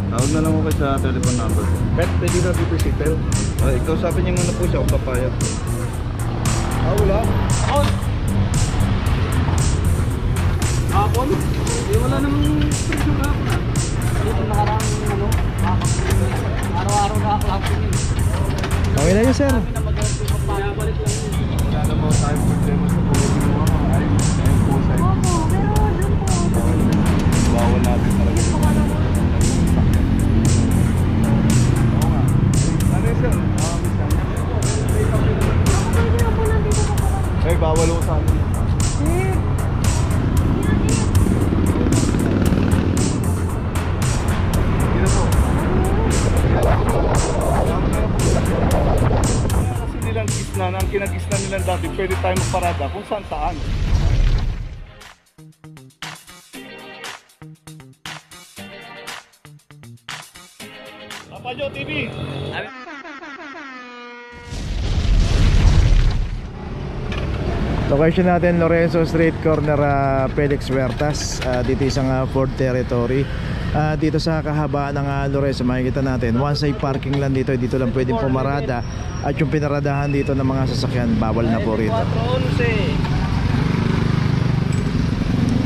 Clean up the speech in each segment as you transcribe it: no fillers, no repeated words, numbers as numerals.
Tawag na lang ako sa telephone number. Pwede na dito si Tel. Ikaw sabi niyo muna po siya kung papayag. Wala. Ako. Hapon? Wala namang presyo ka hapon ah. Dito nakarang ano, araw-araw na ako hapon yun. Okay na yun, sir. Balik lang yun. Wala naman tayong problema sa pulagin mo. Ayun po sa iyo. Bawal natin talaga. Oo nga. Ano yun, sir? Ay, bawal ko sa amin. Ang kinagisnan nila dati, pwede tayo magparada kung saan saan. Papajo TV! Location natin Lorenzo Street, corner Felix Huertas. Dito isang Ford Territory. Dito sa kahabaan ng Lorenzo makikita natin one side parking lang dito. Dito lang pwedeng pumarada. At yung pinaradahan dito ng mga sasakyan bawal na po rito.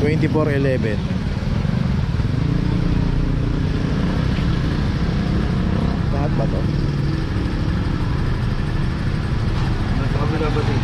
2411. Lahat ba to? Nasa kabila ba din?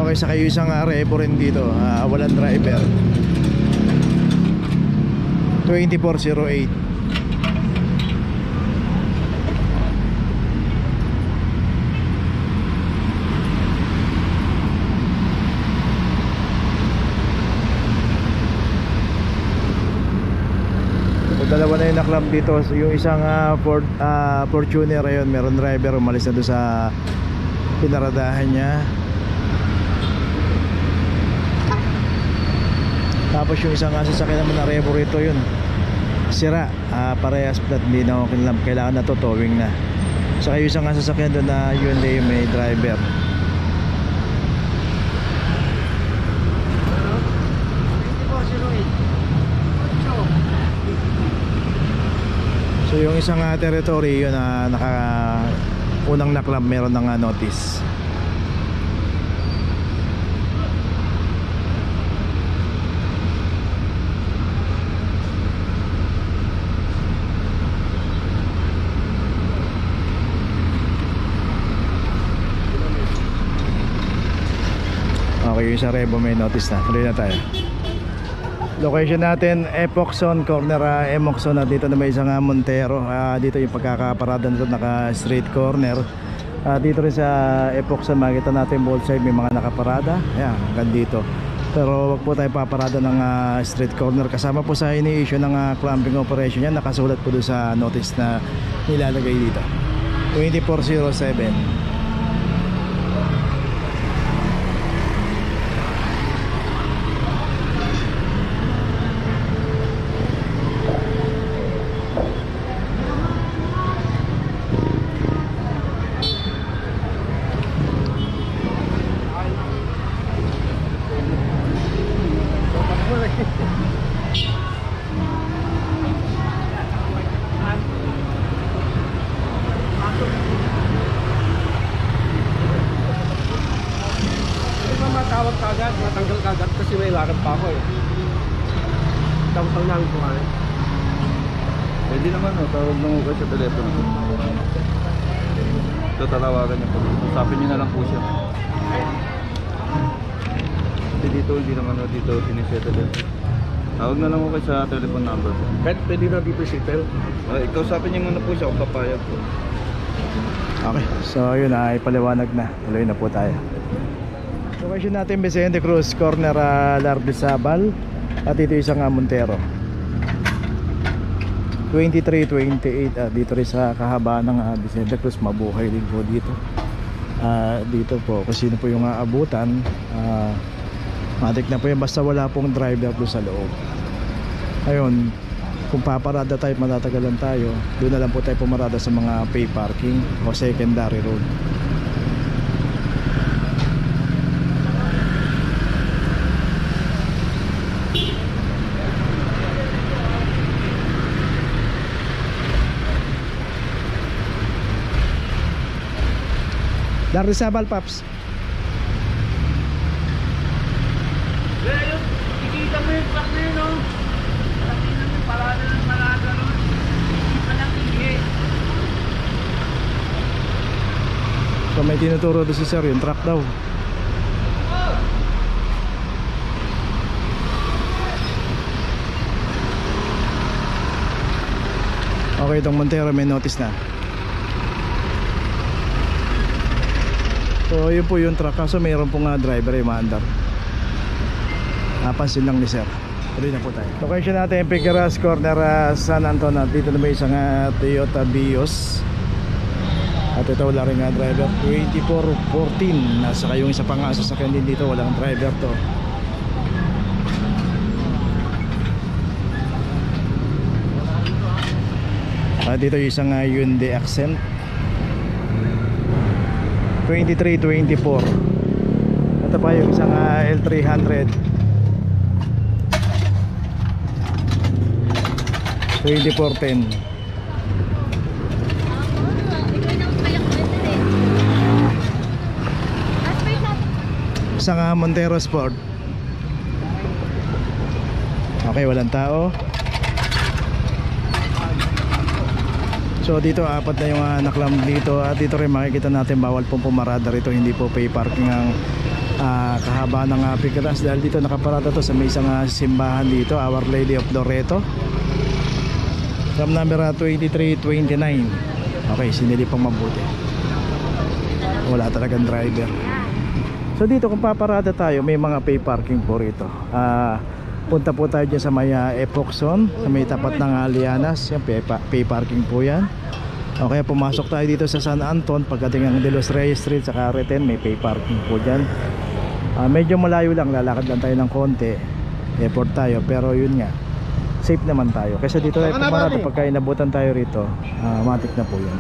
Okay, sa kayo isang repo rin dito, walang driver. 2408. Dalawa na yung naklab dito. So, yung isang Fortuner ayun, meron driver, umalis na doon sa pinaradahan niya. Tapos yung isang sasakyan naman na revo rito, yun sira, parehas flat, hindi na kailangan na to towing na. Saka yung isang sasakyan doon na yun may driver. So yung isang territory yun na unang naklab, meron ng notice. Okay, yung isang rebo may notice na. Tuloy na tayo. Location natin Epoxon, corner Emoxon. At dito na may isang Montero. Dito yung pagkakaparada nito, naka street corner. Dito rin sa Epoxon makita natin both side may mga nakaparada. Ayan, hanggang dito. Pero wag po tayo paparada ng street corner. Kasama po sa ini-issue ng clamping operation yan. Nakasulat po doon sa notice na nilalagay dito. 2407. Matawag kagad, matanggal kagad kasi may lakad pa ako eh. Tapos lang namin kumain. Pwede naman, tawag lang ako sa telepono. Ito, tatawagan niyo po. Usapin niyo na lang po siya. Dito, hindi naman dito sinisettle. Tawag na lang ako sa telephone number. Pwede na dito si Tel. Ikaw sabi niyo muna po siya kung papayag po. Okay, so yun ay paliwanag na. Tuloy na po tayo. Location natin Vicente Cruz, corner Lardizabal. At ito isang Montero 2328. Dito rin sa kahabaan ng Vicente Cruz, mabuhay din po dito. dito po kung sino po yung aabutan. Matik na po yan basta wala pong driver doon sa loob. Ayun, kung paparada tayo, matatagalan tayo, doon na lang po tayo pumarada sa mga pay parking o secondary road. Dar Rizabal, Paps. Ayun, ikita mo yung truck na yun, no? Malaki na yung parada ng malaga, no? Hindi pa lang hindi. So may tinuturo doon si sir, yung truck daw. Okay, itong Montero may notice na. So yun po yung truck, kaso mayroon pong driver yung maandar. Napansin lang ni sir. Tuloy na po tayo. Location natin Figueras Corner, San Antonio. Dito na may isang Toyota Vios. At ito wala rin driver. 2414. Nasa kayong isa pang sasakyan din dito, walang driver to. At dito yung isang Hyundai Accent 2324. Ito pa yung isang L300 2410. Isang Montero Sport. Okay, walang tao. So dito apat na yung naklam dito. At dito rin makikita natin bawal pong pumarada rito. Hindi po pay parking ang kahaba ng Figueras. Dahil dito nakaparada to sa may isang simbahan dito, Our Lady of Loreto. From number 2329. Okay, sinili pang mabuti. Wala talagang driver. So dito kung paparada tayo, may mga pay parking po rito. Punta po tayo dyan sa may Epoxon, sa may tapat ng Lianas. Yan, pay parking po yan. Okay, pumasok tayo dito sa San Anton. Pagdating ng De Los Reyes Street sa Carreten, may pay parking po dyan. Medyo malayo lang, lalakad lang tayo ng konti. Effort tayo, pero yun nga, safe naman tayo. Kasi dito tayo pumarada, pagka inabutan tayo rito, matik na po yun.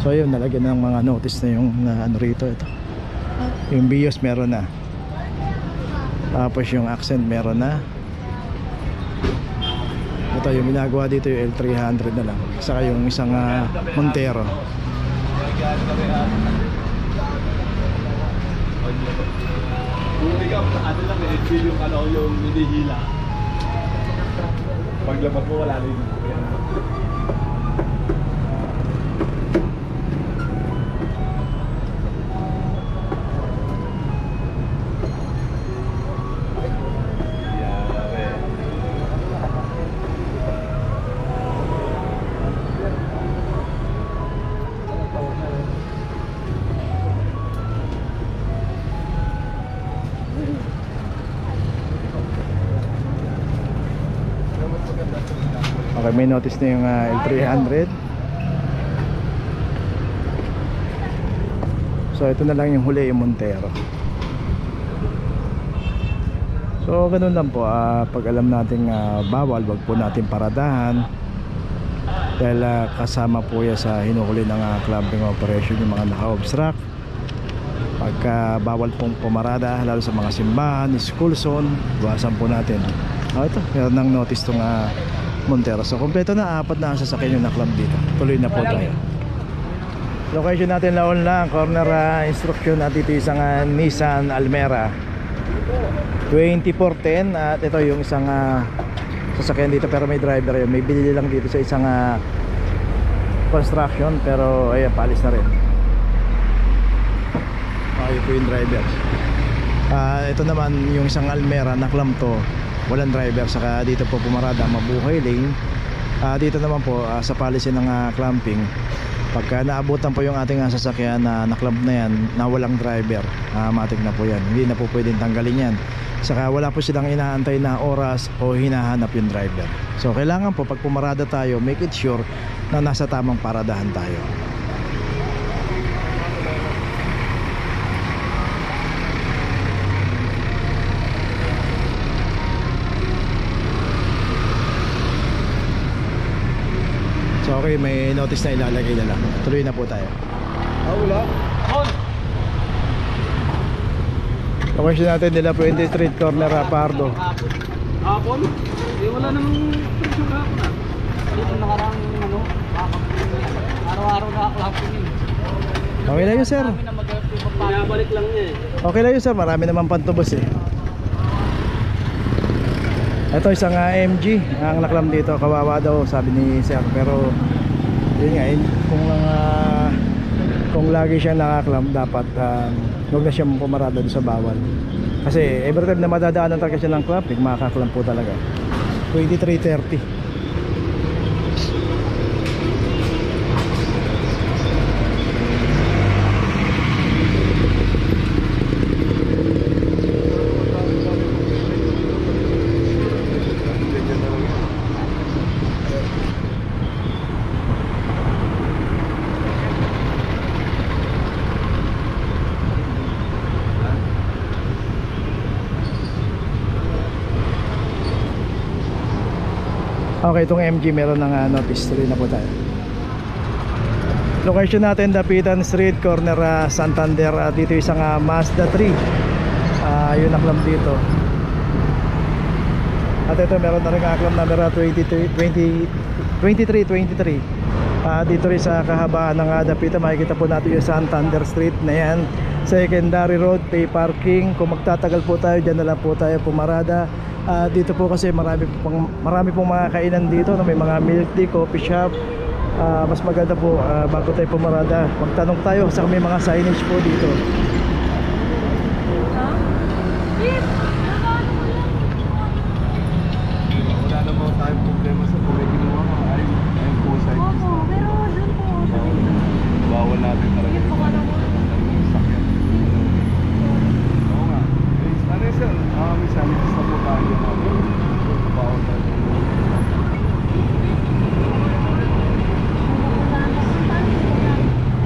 So yun, nalagyan ng mga notice na yung ano rito. Ito yung Vios meron na. Tapos yung Accent meron na. Ito yung ginagawa dito, yung L300 na lang. Saka yung isang Montero. Ano lang yung hinihila. Paglabas mo wala rin. Okay, may notice na yung L300. So ito na lang yung huli, yung Montero. So ganun lang po, pag alam natin bawal, wag po natin paradahan. Dahil kasama po yan sa hinuhuli ng clubbing operation, yung mga naka-obstruct. Pagka bawal pong pumarada, lalo sa mga simbahan, school zone, iwasan po natin. Ito, meron ng notice itong Montero. So kompleto na, apat na sasakyan yung naklam dito. Tuloy na po tayo. Location natin laon lang, corner instruction. At dito isang Nissan Almera 2410. At ito yung isang sasakyan dito, pero may driver yun. May binili lang dito sa isang construction, pero ayan, paalis na rin. Ayun po yung driver. Ito naman yung isang Almera, naklam to, walang driver. Saka dito po pumarada, mabuhay lane. Dito naman po sa policy ng clamping, pagka naabutan po yung ating sasakyan na naklamp na yan, na walang driver, matik na po yan, hindi na po pwedeng tanggalin yan. Saka wala po silang inaantay na oras o hinahanap yung driver. So kailangan po pag pumarada tayo, make it sure na nasa tamang paradahan tayo. Okay, may notice na ilalagay na lang. Tuloy na po tayo. Wala. On! Location natin nila Puente Street, corner Pardo. Hapon? Wala namang presyo kahapon ah. Dito nakarang ano, araw-araw na ako hapon yun. Okay lang yun, sir. Pinabalik lang niya Okay lang yun, sir. Marami naman pantubos eh. Ito isang MG ang naklam dito. Kawawa daw sabi ni sir. Pero yun nga, kung lagi siyang nakaklam, dapat huwag na siyang pumarada doon sa bawal. Kasi every time na madadaanan talaga siya ng traffic, makakaklam po talaga. 23:30. Okay, itong MG meron ng notice. Tuloy na po tayo. Location natin, Dapitan Street, corner Santander. Dito isang Mazda 3. Yun ang alam dito. At ito meron na rin aklam number 2323. Dito rin sa kahabaan ng Dapitan, makikita po natin yung Santander Street na yan. Secondary road, pay parking. Kung magtatagal po tayo, dyan na lang po tayo pumarada. Dito po kasi marami pong mga kainan dito, no? May mga milk tea, coffee shop. Mas maganda po bago tayo pumarada, magtanong tayo sa may mga signage po dito. Wala naman tayong problema sa kulay ginawa mo. Ayun po sa bawal natin talaga. Oo nga. Ano yun, sir? May sanitis na po tayo. Bawal tayo.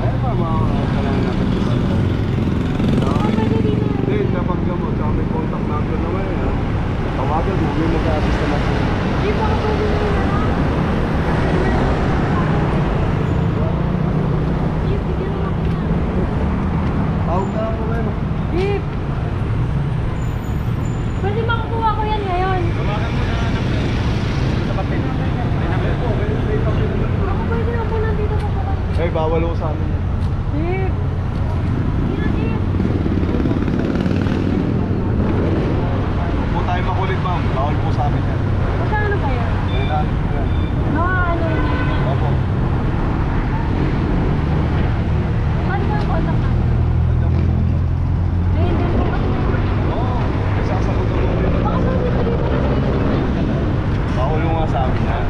Ayun ba, makakalain natin po sa loob. Hindi, napagka mo. Tsaka may contact number naman yan. Tawagan mo, may mag-assist naman po. Tawag na ako ngayon. Jeep! Pwede makukuha ko yan ngayon. Tawagan mo na sa papel. May number po. May papel. Ako pwede na po nandito po po. Eh, bawal ko sa amin. Jeep! Hindi na, Jeep. Huwag po tayo makulit, ma'am. Bawal po sa amin yan. Magkano ba yan? Kailangan po yan. Ano yun? Opo. Paano ba ang contact natin? Nandiyan po sa amin. Eh, hindi po kasi. Oo. May sasagot ako dito. Baka sabi ko dito. Bawal mo nga sa amin yan.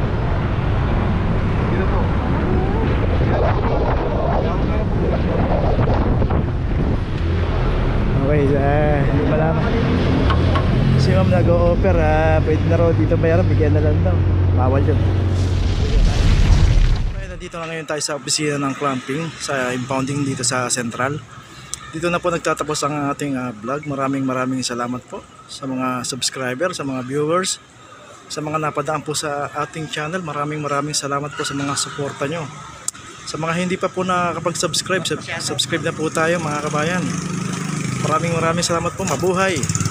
Dito po. Okay, hindi malaman. Si ma'am nag-o-offer, pwede na raw dito bayaran, bigyan na lang daw. Bawal yun. Okay, nandito na ngayon tayo sa opisina ng clamping, sa impounding dito sa Central. Dito na po nagtatapos ang ating vlog. Maraming salamat po sa mga subscriber, sa mga viewers, sa mga napadaan po sa ating channel. Maraming salamat po sa mga suporta nyo. Sa mga hindi pa po nakakapag-subscribe, subscribe na po tayo mga kabayan. Maraming salamat po. Mabuhay!